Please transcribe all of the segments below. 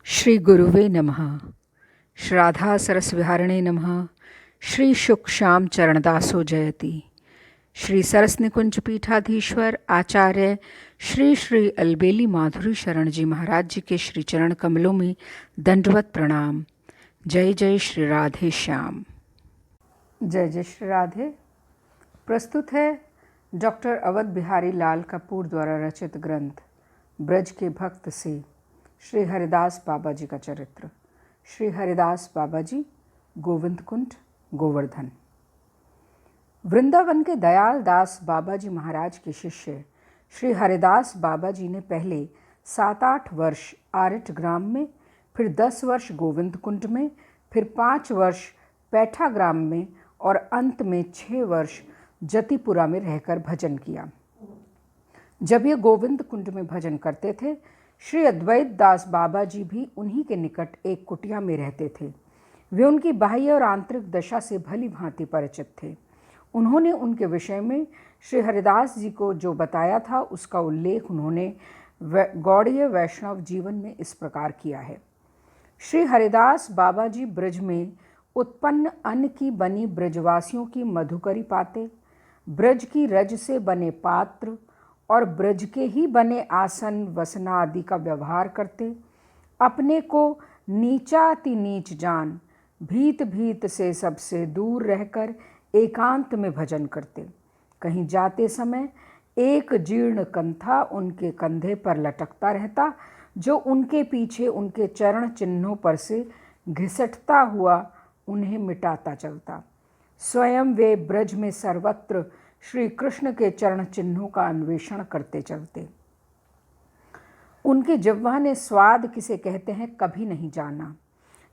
श्री गुरुवे नमः। श्राद्धा सरसविहारिणे नमः। श्री शुक श्याम चरणदासो जयति। श्री सरस निकुंज पीठाधीश्वर आचार्य श्री श्री अलबेली माधुरी शरण जी महाराज जी के श्री चरण कमलों में दंडवत प्रणाम। जय जय श्री राधे श्याम। जय जय श्री राधे। प्रस्तुत है डॉक्टर अवध बिहारी लाल कपूर द्वारा रचित ग्रंथ ब्रज के भक्त से श्री हरिदास बाबा जी का चरित्र। श्री हरिदास बाबा जी, गोविंद कुंड, गोवर्धन। वृंदावन के दयाल दास बाबा जी महाराज के शिष्य श्री हरिदास बाबा जी ने पहले 7-8 वर्ष आरिट ग्राम में, फिर 10 वर्ष गोविंद कुंड में, फिर 5 वर्ष पैठा ग्राम में और अंत में 6 वर्ष जतिपुरा में रहकर भजन किया। जब ये गोविंद कुंड में भजन करते थे, श्री अद्वैत दास बाबा जी भी उन्हीं के निकट एक कुटिया में रहते थे। वे उनकी बाह्य और आंतरिक दशा से भली भांति परिचित थे। उन्होंने उनके विषय में श्री हरिदास जी को जो बताया था, उसका उल्लेख उन्होंने गौड़ीय वैष्णव जीवन में इस प्रकार किया है। श्री हरिदास बाबा जी ब्रज में उत्पन्न अन्न की बनी ब्रजवासियों की मधुकरी पाते, ब्रज की रज से बने पात्र और ब्रज के ही बने आसन वसना आदि का व्यवहार करते, अपने को नीचा अति नीच जान भीत भीत से सबसे दूर रहकर एकांत में भजन करते। कहीं जाते समय एक जीर्ण कंथा उनके कंधे पर लटकता रहता, जो उनके पीछे उनके चरण चिन्हों पर से घिसटता हुआ उन्हें मिटाता चलता। स्वयं वे ब्रज में सर्वत्र श्री कृष्ण के चरण चिन्हों का अन्वेषण करते चलते। उनके जिह्वा ने स्वाद किसे कहते हैं कभी नहीं जाना।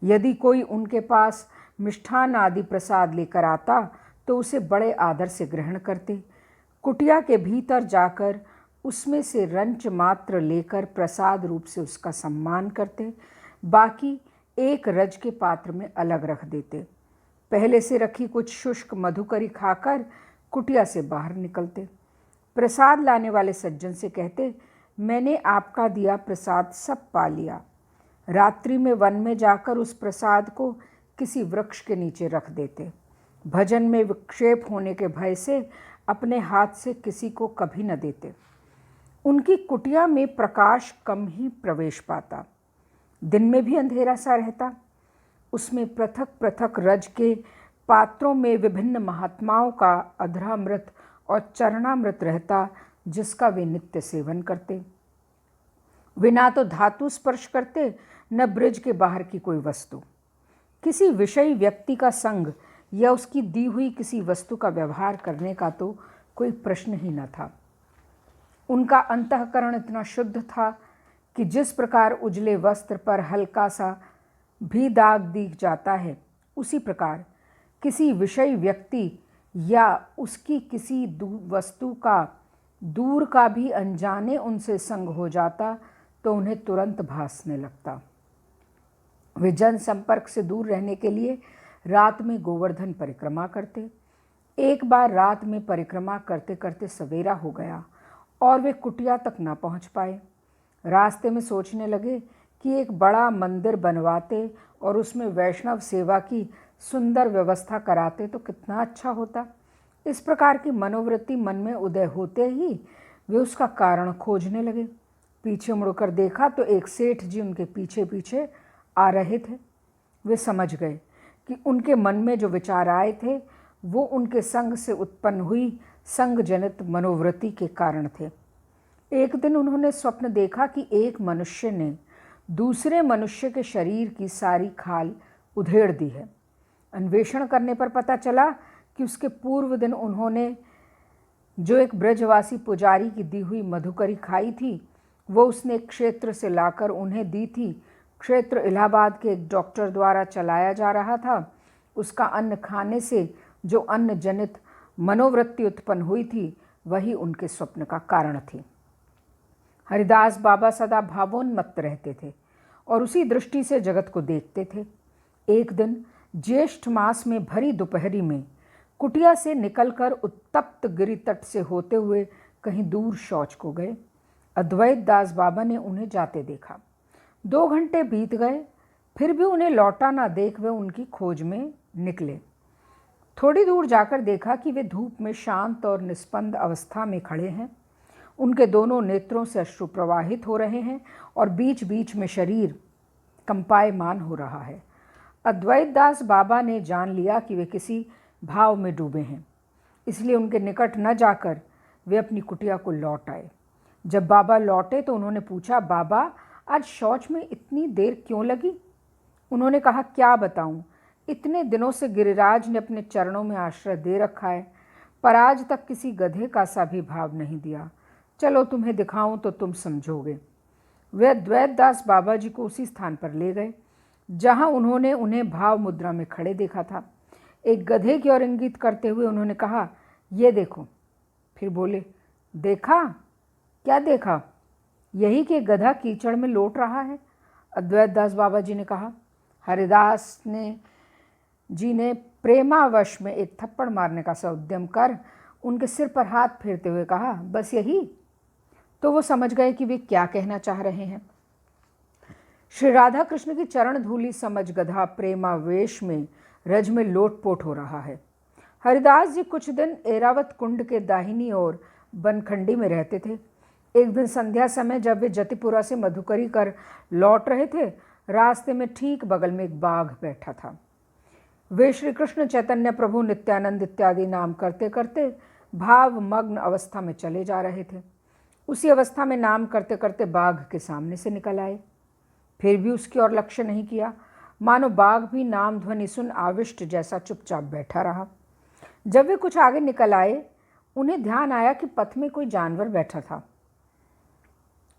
यदि कोई उनके पास मिष्ठान आदि प्रसाद लेकर आता तो उसे बड़े आदर से ग्रहण करते। कुटिया के भीतर जाकर उसमें से रंच मात्र लेकर प्रसाद रूप से उसका सम्मान करते, बाकी एक रज के पात्र में अलग रख देते। पहले से रखी कुछ शुष्क मधुकरी खाकर कुटिया से बाहर निकलते। प्रसाद लाने वाले सज्जन से कहते, मैंने आपका दिया प्रसाद सब पा लिया। रात्रि में वन में जाकर उस प्रसाद को किसी वृक्ष के नीचे रख देते। भजन में विक्षेप होने के भय से अपने हाथ से किसी को कभी न देते। उनकी कुटिया में प्रकाश कम ही प्रवेश पाता, दिन में भी अंधेरा सा रहता। उसमें पृथक पृथक रज के पात्रों में विभिन्न महात्माओं का अधरामृत और चरणामृत रहता, जिसका वे नित्य सेवन करते। वे ना तो धातु स्पर्श करते, न ब्रज के बाहर की कोई वस्तु। किसी विषयी व्यक्ति का संग या उसकी दी हुई किसी वस्तु का व्यवहार करने का तो कोई प्रश्न ही न था। उनका अंतःकरण इतना शुद्ध था कि जिस प्रकार उजले वस्त्र पर हल्का सा भी दाग दिख जाता है, उसी प्रकार किसी विषयी व्यक्ति या उसकी किसी वस्तु का दूर का भी अनजाने उनसे संग हो जाता तो उन्हें तुरंत भासने लगता। वे जन संपर्क से दूर रहने के लिए रात में गोवर्धन परिक्रमा करते। एक बार रात में परिक्रमा करते करते सवेरा हो गया और वे कुटिया तक ना पहुंच पाए। रास्ते में सोचने लगे कि एक बड़ा मंदिर बनवाते और उसमें वैष्णव सेवा की सुंदर व्यवस्था कराते तो कितना अच्छा होता। इस प्रकार की मनोवृत्ति मन में उदय होते ही वे उसका कारण खोजने लगे। पीछे मुड़कर देखा तो एक सेठ जी उनके पीछे पीछे आ रहे थे। वे समझ गए कि उनके मन में जो विचार आए थे वो उनके संग से उत्पन्न हुई संग जनित मनोवृत्ति के कारण थे। एक दिन उन्होंने स्वप्न देखा कि एक मनुष्य ने दूसरे मनुष्य के शरीर की सारी खाल उधेड़ दी है। अन्वेषण करने पर पता चला कि उसके पूर्व दिन उन्होंने जो एक ब्रजवासी पुजारी की दी हुई मधुकरी खाई थी, वो उसने क्षेत्र से लाकर उन्हें दी थी। क्षेत्र इलाहाबाद के एक डॉक्टर द्वारा चलाया जा रहा था। उसका अन्न खाने से जो अन्न जनित मनोवृत्ति उत्पन्न हुई थी, वही उनके स्वप्न का कारण थी। हरिदास बाबा सदा भावोन्मत्त रहते थे और उसी दृष्टि से जगत को देखते थे। एक दिन ज्येष्ठ मास में भरी दोपहरी में कुटिया से निकलकर उत्तप्त गिरि तट से होते हुए कहीं दूर शौच को गए। अद्वैत दास बाबा ने उन्हें जाते देखा। 2 घंटे बीत गए, फिर भी उन्हें लौटा ना देख वे उनकी खोज में निकले। थोड़ी दूर जाकर देखा कि वे धूप में शांत और निस्पंद अवस्था में खड़े हैं। उनके दोनों नेत्रों से अश्रु प्रवाहित हो रहे हैं और बीच बीच में शरीर कंपायमान हो रहा है। अद्वैत दास बाबा ने जान लिया कि वे किसी भाव में डूबे हैं, इसलिए उनके निकट न जाकर वे अपनी कुटिया को लौट आए। जब बाबा लौटे तो उन्होंने पूछा, बाबा आज शौच में इतनी देर क्यों लगी? उन्होंने कहा, क्या बताऊं, इतने दिनों से गिरिराज ने अपने चरणों में आश्रय दे रखा है, पर आज तक किसी गधे का सा भी भाव नहीं दिया। चलो तुम्हें दिखाऊं तो तुम समझोगे। वे अद्वैत दास बाबा जी को उसी स्थान पर ले गए जहां उन्होंने उन्हें भाव मुद्रा में खड़े देखा था। एक गधे की ओर इंगित करते हुए उन्होंने कहा, ये देखो। फिर बोले, देखा? क्या देखा? यही कि गधा कीचड़ में लौट रहा है। अद्वैत दास बाबा जी ने कहा। हरिदास जी ने प्रेमावश में एक थप्पड़ मारने का सा उद्यम कर उनके सिर पर हाथ फेरते हुए कहा, बस यही? तो वो समझ गए कि वे क्या कहना चाह रहे हैं। श्री राधा कृष्ण की चरण धूलि समझ गधा प्रेमावेश में रज में लोटपोट हो रहा है। हरिदास जी कुछ दिन एरावत कुंड के दाहिनी ओर बनखंडी में रहते थे। एक दिन संध्या समय जब वे जतिपुरा से मधुकरी कर लौट रहे थे, रास्ते में ठीक बगल में एक बाघ बैठा था। वे श्री कृष्ण चैतन्य प्रभु नित्यानंद इत्यादि नाम करते करते भाव मग्न अवस्था में चले जा रहे थे। उसी अवस्था में नाम करते करते बाघ के सामने से निकल आए। फिर भी उसकी ओर लक्ष्य नहीं किया, मानो बाघ भी नाम ध्वनि सुन आविष्ट जैसा चुपचाप बैठा रहा। जब वे कुछ आगे निकल आए, उन्हें ध्यान आया कि पथ में कोई जानवर बैठा था।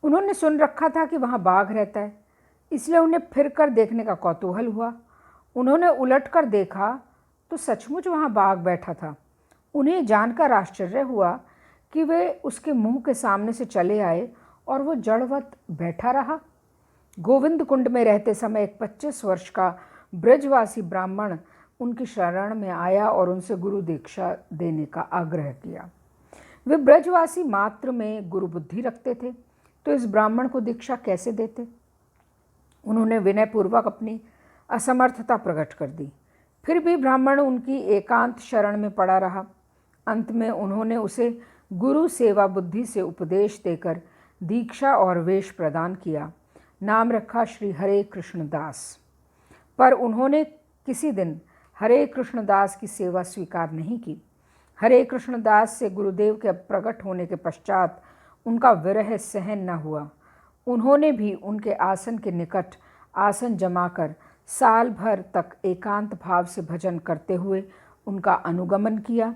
उन्होंने सुन रखा था कि वहाँ बाघ रहता है, इसलिए उन्हें फिर कर देखने का कौतूहल हुआ। उन्होंने उलट कर देखा तो सचमुच वहाँ बाघ बैठा था। उन्हें जानकर आश्चर्य हुआ कि वे उसके मुंह के सामने से चले आए और वो जड़वत बैठा रहा। गोविंद कुंड में रहते समय एक 25 वर्ष का ब्रजवासी ब्राह्मण उनकी शरण में आया और उनसे गुरु दीक्षा देने का आग्रह किया। वे ब्रजवासी मात्र में गुरु बुद्धि रखते थे, तो इस ब्राह्मण को दीक्षा कैसे देते? उन्होंने विनयपूर्वक अपनी असमर्थता प्रकट कर दी। फिर भी ब्राह्मण उनकी एकांत शरण में पड़ा रहा। अंत में उन्होंने उसे गुरु सेवा बुद्धि से उपदेश देकर दीक्षा और वेश प्रदान किया। नाम रखा श्री हरे कृष्ण दास। पर उन्होंने किसी दिन हरे कृष्ण दास की सेवा स्वीकार नहीं की। हरे कृष्ण दास से गुरुदेव के प्रकट होने के पश्चात उनका विरह सहन न हुआ। उन्होंने भी उनके आसन के निकट आसन जमाकर साल भर तक एकांत भाव से भजन करते हुए उनका अनुगमन किया।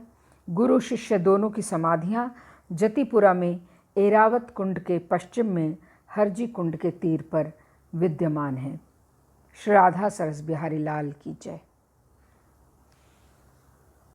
गुरु शिष्य दोनों की समाधियां जतिपुरा में एरावत कुंड के पश्चिम में हरजी कुंड के तीर पर विद्यमान हैं। श्री राधा सरस बिहारी लाल की जय।